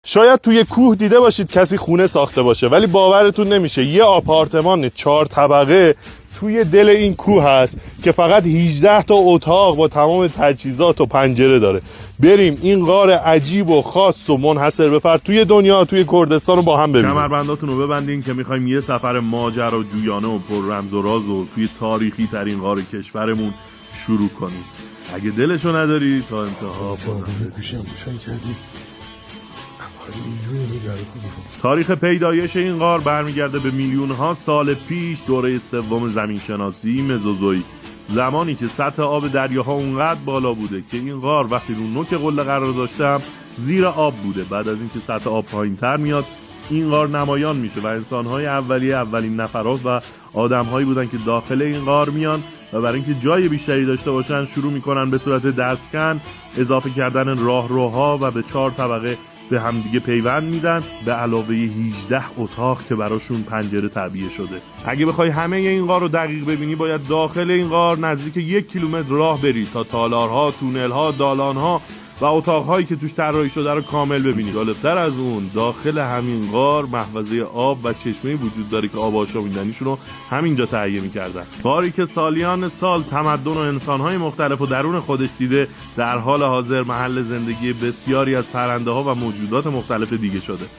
شاید توی کوه دیده باشید کسی خونه ساخته باشه، ولی باورتون نمیشه یه آپارتمان 4 طبقه توی دل این کوه هست که فقط 18 تا اتاق با تمام تجهیزات و پنجره داره. بریم این غار عجیب و خاص و منحصر به فرد توی دنیا، توی کردستان رو با هم ببینیم. کمربنداتون رو ببندین که میخوایم یه سفر ماجراجویانه و پر رمز و راز و توی تاریخی ترین غار کشورمون شروع کنیم. اگه دلشو نداری تا انتها تاریخ پیدایش این غار برمیگرده به میلیون‌ها سال پیش، دوره سوم زمینشناسی مزوزویک، زمانی که سطح آب دریاها اونقدر بالا بوده که این غار وقتی رو نوک قله قرار داشته زیر آب بوده. بعد از اینکه سطح آب پایین‌تر میاد این غار نمایان میشه و انسان‌های اولیه اولین نفرات و آدم‌هایی بودن که داخل این غار میان و برای اینکه جای بیشتری داشته باشن شروع میکنن به صورت دستکن اضافه کردن راهروها و به 4 طبقه به همدیگه پیوند میدن، به علاوه 18 اتاق که براشون پنجره تعبیه شده. اگه بخوای همه این غار رو دقیق ببینی باید داخل این غار نزدیک 1 کیلومتر راه بری تا تالارها، تونل‌ها، دالان‌ها و اتاق‌هایی که توش طراحی شده رو کامل ببینی. جالب‌تر از اون داخل همین غار محفظه آب و چشمه‌ای وجود داره که آب آشامیدنیشون رو همینجا تهیه می‌کردن. غاری که سالیان سال تمدن و انسان‌های مختلف و درون خودش دیده، در حال حاضر محل زندگی بسیاری از پرنده‌ها و موجودات مختلف دیگه شده.